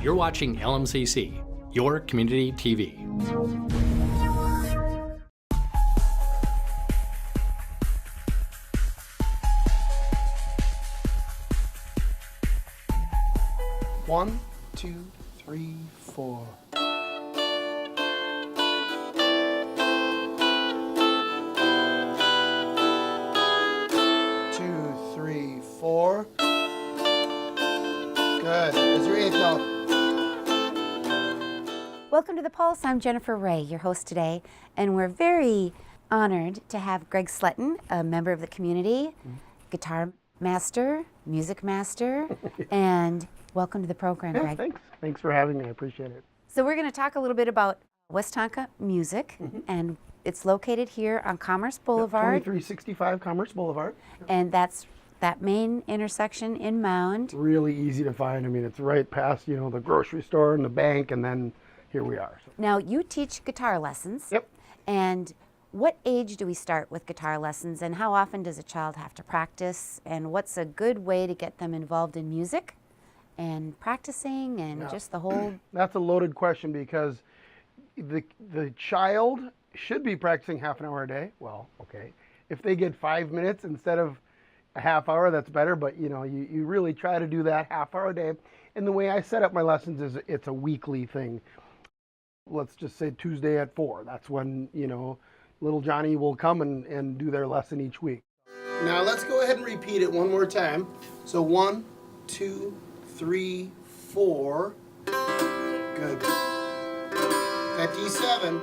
You're watching LMCC, your community TV. One, two, three, four. Two, three, four. Good. There's your eighth note. Welcome to The Pulse. I'm Jennifer Ray, your host today, and we're very honored to have Greg Sletton, a member of the community, guitar master, music master, and welcome to the program, Greg. Thanks. Thanks for having me. I appreciate it. So we're going to talk a little bit about Westonka music, and it's located here on Commerce Boulevard. 2365 Commerce Boulevard. And that's that main intersection in Mound. Really easy to find. I mean, it's right past, the grocery store and the bank, and then here we are. So. Now, you teach guitar lessons. Yep. And what age do we start with guitar lessons, and how often does a child have to practice, and what's a good way to get them involved in music and practicing and just the whole? That's a loaded question because the child should be practicing half an hour a day. Well, okay. If they get 5 minutes instead of a half hour, that's better, but you really try to do that half hour a day. And the way I set up my lessons is it's a weekly thing. Let's just say Tuesday at 4. That's when, little Johnny will come and do their lesson each week. Now let's go ahead and repeat it one more time. So 1, 2, 3, 4. Good. At D7.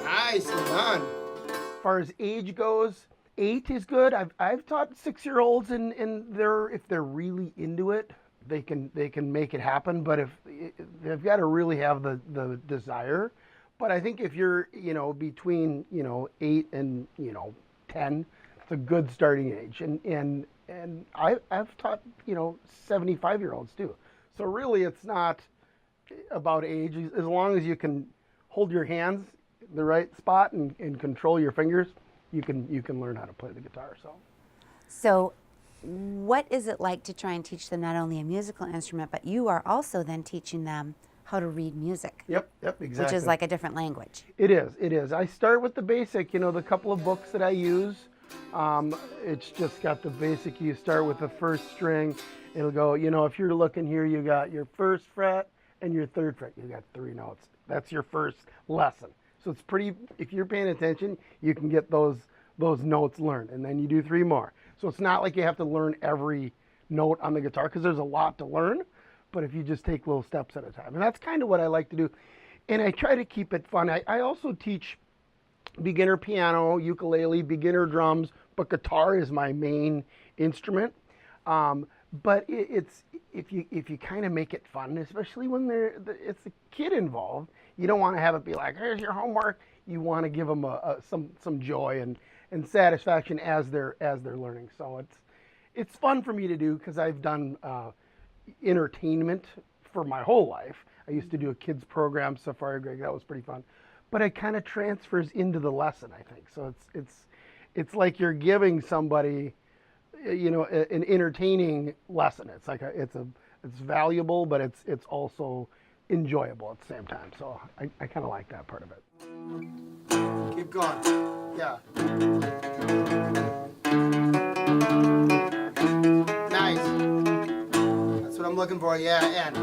Nicely done. As far as age goes, 8 is good. I've taught 6-year-olds and if they're really into it, they can make it happen. But if they've got to really have the desire. But I think if you're between 8 and 10, it's a good starting age. And I've taught 75-year-olds too. So really, it's not about age. As long as you can hold your hands in the right spot and control your fingers, you can learn how to play the guitar. So what is it like to try and teach them not only a musical instrument, but you are also then teaching them how to read music? Yep, exactly. Which is like a different language. It is. I start with the basic, the couple of books that I use. It's just got the basic. You start with the first string. It'll go, if you're looking here, you got your first fret and your third fret. You got 3 notes. That's your first lesson. So it's pretty, if you're paying attention, you can get those notes learned. And then you do 3 more. So it's not like you have to learn every note on the guitar because there's a lot to learn. But if you just take little steps at a time. And that's kind of what I like to do. And I try to keep it fun. I also teach beginner piano, ukulele, beginner drums, but guitar is my main instrument. But it's if you kind of make it fun, especially when it's a kid involved, you don't want to have it be like, here's your homework. You want to give them some joy and satisfaction as they're learning. So it's fun for me to do because I've done entertainment for my whole life. I used to do a kids program, Safari Greg. That was pretty fun. But it kind of transfers into the lesson, I think. So it's like you're giving somebody, an entertaining lesson. It's like it's valuable, but it's also enjoyable at the same time. So I kind of like that part of it. Keep going. Yeah. Nice. That's what I'm looking for. Yeah, and.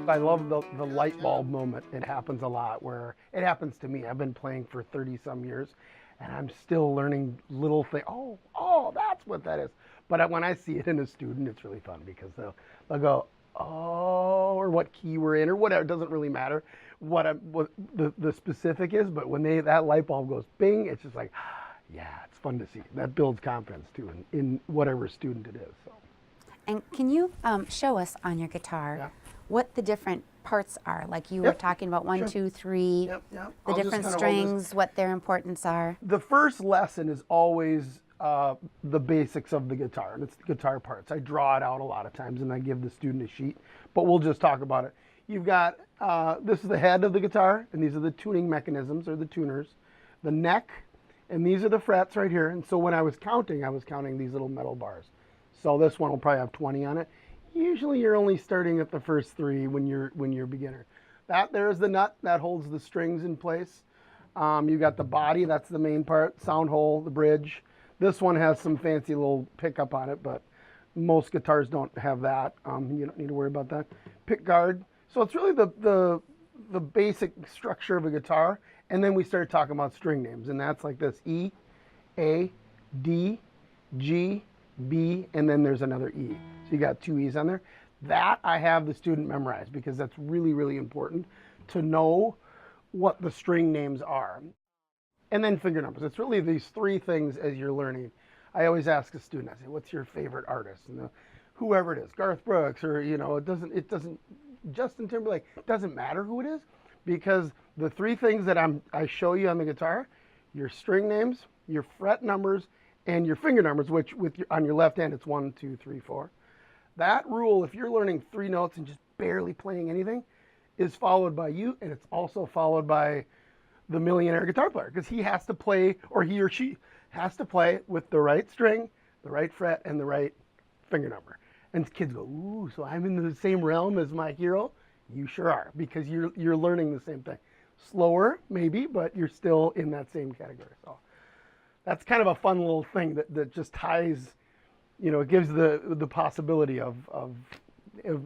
I love the light bulb moment. It happens a lot where it happens to me. I've been playing for 30-some years and I'm still learning little things. Oh, that's what that is. But when I see it in a student, it's really fun because they'll go, oh, or what key we're in or whatever. It doesn't really matter what the specific is, but when that light bulb goes bing, it's just like, yeah, it's fun to see. That builds confidence too in whatever student it is. So. And can you show us on your guitar what the different parts are? Like you were talking about 1, 2, 3, the different strings, what their importance are. The first lesson is always the basics of the guitar, and it's the guitar parts. I draw it out a lot of times and I give the student a sheet, but we'll just talk about it. You've got, this is the head of the guitar, and these are the tuning mechanisms, or the tuners. The neck, and these are the frets right here. And so when I was counting these little metal bars. So this one will probably have 20 on it. Usually you're only starting at the first three when you're a beginner. That there's the nut that holds the strings in place. You got the body, that's the main part, sound hole, the bridge. This one has some fancy little pickup on it, but most guitars don't have that. You don't need to worry about that. Pick guard. So it's really the basic structure of a guitar, and then we start talking about string names, and that's like this: E, A, D, G, B, and then there's another E. So you got two E's on there. That I have the student memorize because that's really, really important to know what the string names are. And then finger numbers. It's really these three things as you're learning. I always ask a student, I say, what's your favorite artist? And whoever it is, Garth Brooks, or it doesn't, Justin Timberlake, it doesn't matter who it is, because the three things that I show you on the guitar, your string names, your fret numbers, and your finger numbers, which on your left hand, it's 1, 2, 3, 4. That rule, if you're learning three notes and just barely playing anything, is followed by you, and it's also followed by the millionaire guitar player, because he has to play, or he or she has to play with the right string, the right fret, and the right finger number. And kids go, ooh, so I'm in the same realm as my hero? You sure are, because you're learning the same thing. Slower, maybe, but you're still in that same category. So that's kind of a fun little thing that just ties, it gives the possibility of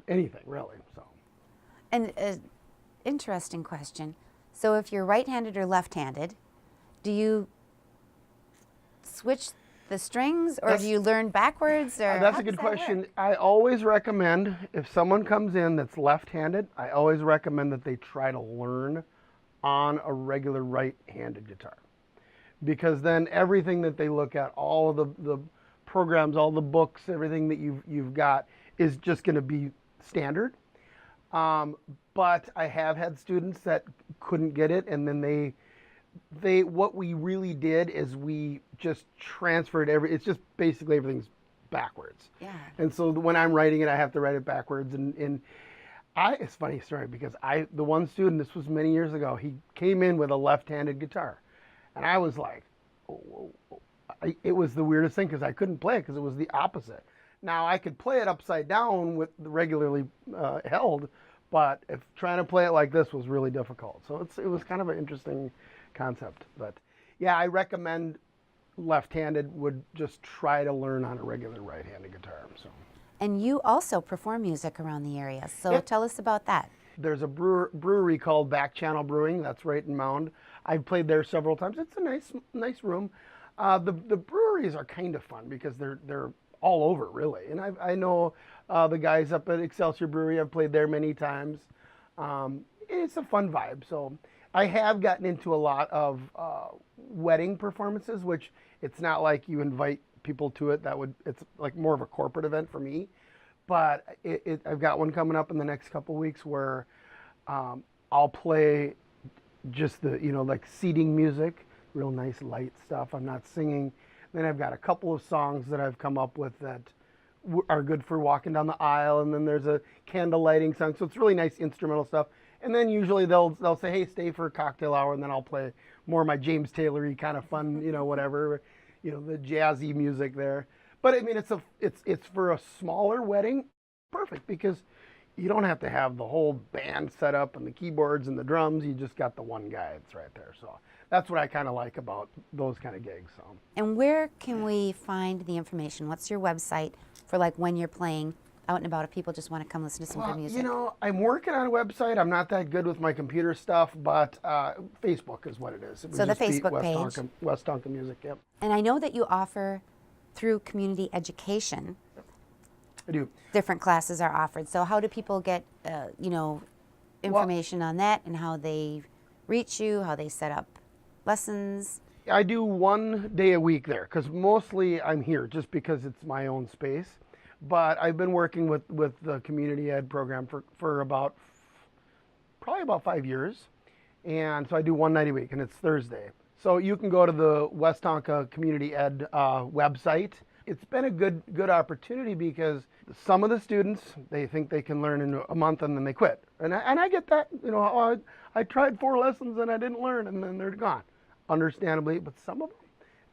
anything, really. So. And interesting question. So if you're right-handed or left-handed, do you switch the strings, or do you learn backwards? Or that's a good question. I always recommend, if someone comes in that's left-handed, I always recommend that they try to learn on a regular right-handed guitar, because then everything that they look at, all of the programs, all the books, everything that you've got is just going to be standard. But I have had students that couldn't get it, and then what we really did is we just transferred it's just basically everything's backwards. Yeah. And so when I'm writing it, I have to write it backwards. And it's a funny story, because the one student, this was many years ago, he came in with a left-handed guitar. And I was like, it was the weirdest thing, because I couldn't play it because it was the opposite. Now I could play it upside down with the regularly held, but if trying to play it like this was really difficult. So it was kind of an interesting concept. But yeah, I recommend left-handed would just try to learn on a regular right-handed guitar. So. And you also perform music around the area, so Yep. Tell us about that. There's a brewery called Back Channel Brewing that's right in Mound. I've played there several times. It's a nice room. The breweries are kind of fun because they're all over, really. And I know the guys up at Excelsior Brewery. I've played there many times. It's a fun vibe. So I have gotten into a lot of wedding performances, which it's not like you invite people to it. It's like more of a corporate event for me. But I've got one coming up in the next couple weeks where I'll play just like seating music, real nice light stuff. I'm not singing. Then I've got a couple of songs that I've come up with that are good for walking down the aisle, and then there's a candle lighting song. So it's really nice instrumental stuff. And then usually they'll say, hey, stay for a cocktail hour, and then I'll play more of my James Taylor-y kind of fun, whatever, the jazzy music there. But I mean, it's for a smaller wedding, perfect, because you don't have to have the whole band set up and the keyboards and the drums. You just got the one guy that's right there. So that's what I kind of like about those kind of gigs. So. And where can we find the information? What's your website for like when you're playing out and about if people just want to come listen to some good music? I'm working on a website. I'm not that good with my computer stuff, but Facebook is what it is. It would So the just be Facebook page. Westonka Music, yep. And I know that you offer through community education. I do. Different classes are offered. So how do people get, information on that, and how they reach you, how they set up lessons? I do 1 day a week there, because mostly I'm here just because it's my own space. But I've been working with the community ed program for probably about 5 years. And so I do 1 night a week, and it's Thursday. So you can go to the Westonka Community Ed website. It's been a good opportunity because some of the students, they think they can learn in a month and then they quit. And I get that. I tried 4 lessons and I didn't learn, and then they're gone. Understandably, but some of them,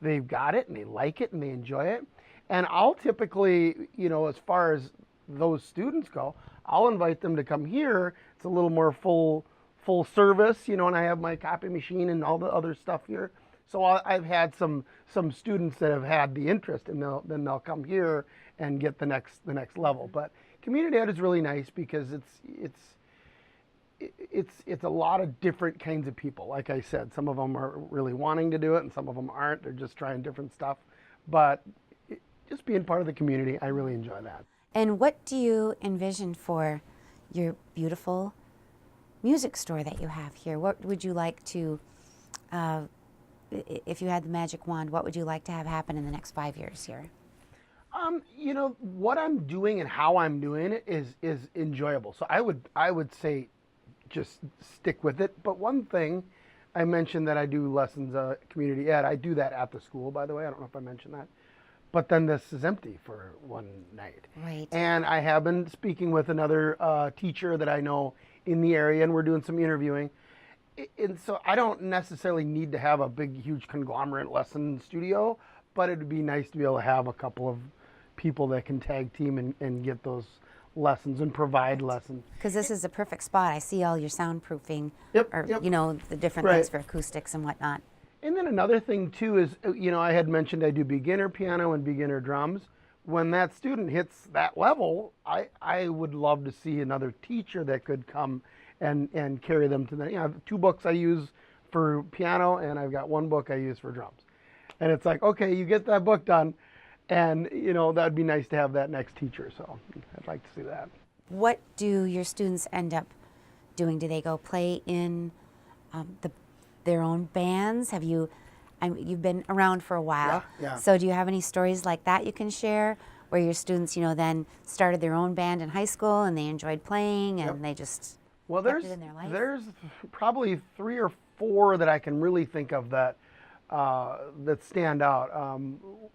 they've got it and they like it and they enjoy it. And I'll typically, as far as those students go, I'll invite them to come here. It's a little more full service, you know, and I have my copy machine and all the other stuff here. So I've had some students that have had the interest, and then they'll come here and get the next level. But community ed is really nice because it's a lot of different kinds of people. Like I said, some of them are really wanting to do it, and some of them aren't. They're just trying different stuff. But just being part of the community, I really enjoy that. And what do you envision for your beautiful music store that you have here? What would you like to, if you had the magic wand, what would you like to have happen in the next 5 years here? You know, what I'm doing and how I'm doing it is enjoyable. So I would say just stick with it. But one thing, I mentioned that I do lessons, community ed. I do that at the school, by the way. I don't know if I mentioned that. But then this is empty for one night. Right. And I have been speaking with another teacher that I know in the area, and we're doing some interviewing. And so I don't necessarily need to have a big, huge conglomerate lesson studio, but it would be nice to be able to have a couple of people that can tag team and get those lessons and provide lessons. Because this is a perfect spot. I see all your soundproofing, Yep. you know, the different things for acoustics and whatnot. And then another thing too is, you know, I had mentioned I do beginner piano and beginner drums. When that student hits that level, I would love to see another teacher that could come and carry them to the, you know, I have 2 books I use for piano, and I've got 1 book I use for drums. And it's like, okay, you get that book done, and, you know, that'd be nice to have that next teacher. So I'd like to see that. What do your students end up doing? Do they go play in their own bands? Have you, you've been around for a while. Yeah. So do you have any stories like that you can share where your students, you know, then started their own band in high school and they enjoyed playing and they just kept it in their life? There's probably 3 or 4 that I can really think of that that stand out.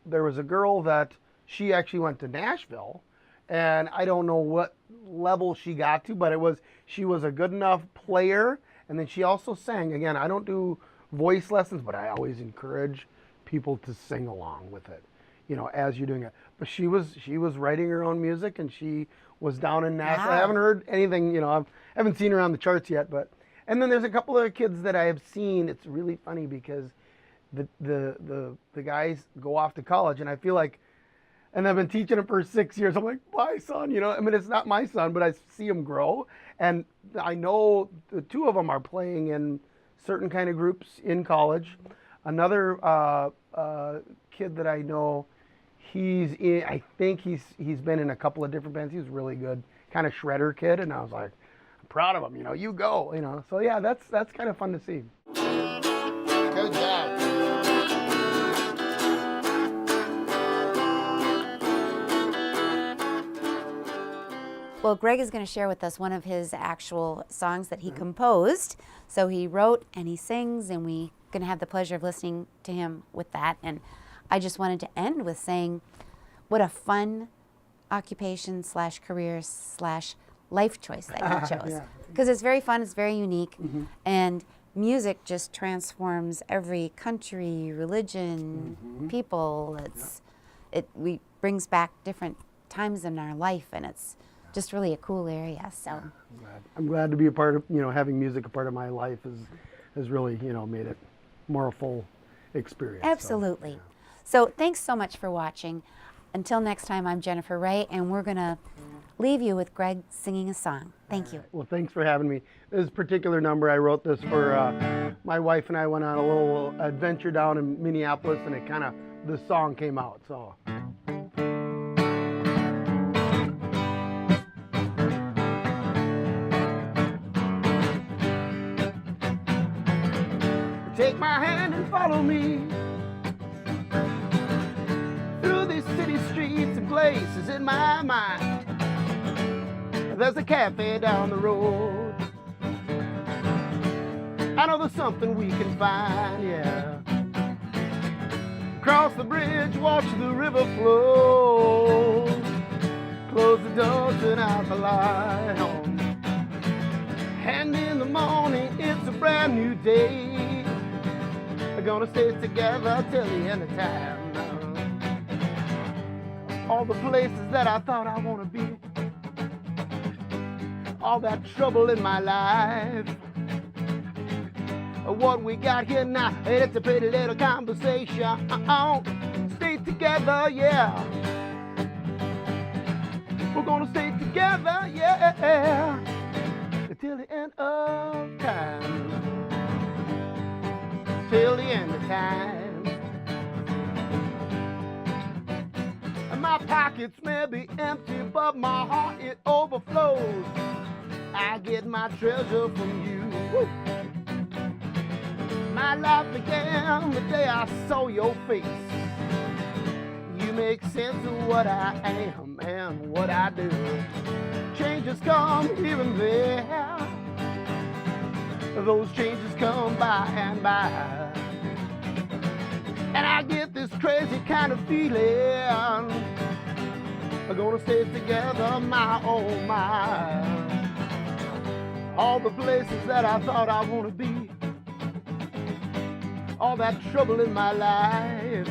There was a girl that she actually went to Nashville, and I don't know what level she got to, but she was a good enough player. And then she also sang. Again, I don't do voice lessons, but I always encourage people to sing along with it, you know, as you're doing it. But she was writing her own music, and she was down in Nashville. Wow. I haven't heard anything, you know, I haven't seen her on the charts yet. But and then there's a couple of kids that I have seen. It's really funny because the guys go off to college, and I feel like, and I've been teaching them for 6 years. I'm like, my son, you know, I mean, it's not my son, but I see him grow. And I know the 2 of them are playing in certain kind of groups in college. Another kid that I know, I think he's been in a couple of different bands. He's really good, kind of shredder kid. And I was like, I'm proud of him, you know, you go, you know. So yeah, that's kind of fun to see. Good job. Well, Greg is going to share with us one of his actual songs that he composed. So he wrote and he sings, and we're going to have the pleasure of listening to him with that. And I just wanted to end with saying what a fun occupation / career / life choice that you chose. Because it's very fun, it's very unique, and music just transforms every country, religion, people. It brings back different times in our life, and it's just really a cool area. So I'm glad to be a part of, you know, having music a part of my life has really, you know, made it more a full experience. Absolutely. So thanks so much for watching. Until next time, I'm Jennifer Ray, and we're going to leave you with Greg singing a song. Thank you. Well, thanks for having me. This particular number, I wrote this for my wife and I went on a little adventure down in Minneapolis, and the song came out. So. Take my hand and follow me through these city streets and places in my mind. There's a cafe down the road. I know there's something we can find, yeah. Cross the bridge, watch the river flow. Close the door, turn out the light home. And in the morning, it's a brand new day. We're gonna stay together till the end of time. All the places that I thought I wanna be, all that trouble in my life. What we got here now, it's a pretty little conversation. Stay together, yeah. We're gonna stay together, yeah, till the end of time. Till the end of time. My pockets may be empty, but my heart, it overflows. I get my treasure from you. Woo. My life began the day I saw your face. You make sense of what I am and what I do. Changes come here and there. Those changes come by and by. And I get this crazy kind of feeling. We're gonna stay together, my oh my. All the places that I thought I wanna be. All that trouble in my life.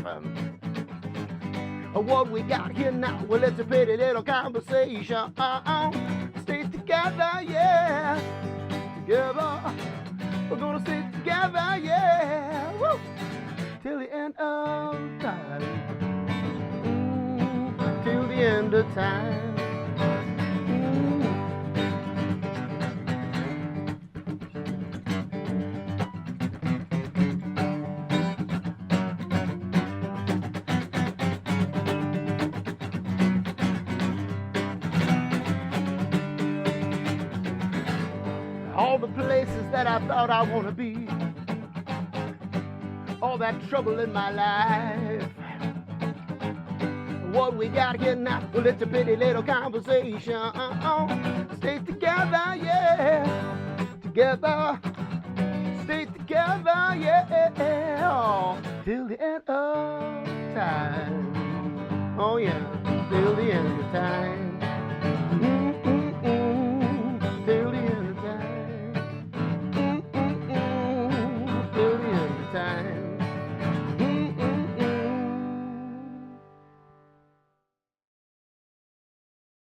What we got here now, well, it's a pretty little conversation. Stay together, yeah. Together. We're gonna stay together, yeah. Woo. Till the end of time. Till the end of time. All the places that I thought I want to be. All that trouble in my life. What we got here now, well, it's a pretty little conversation. Stay together, yeah. Together. Stay together, yeah. Till the end of time. Oh, yeah. Till the end of time.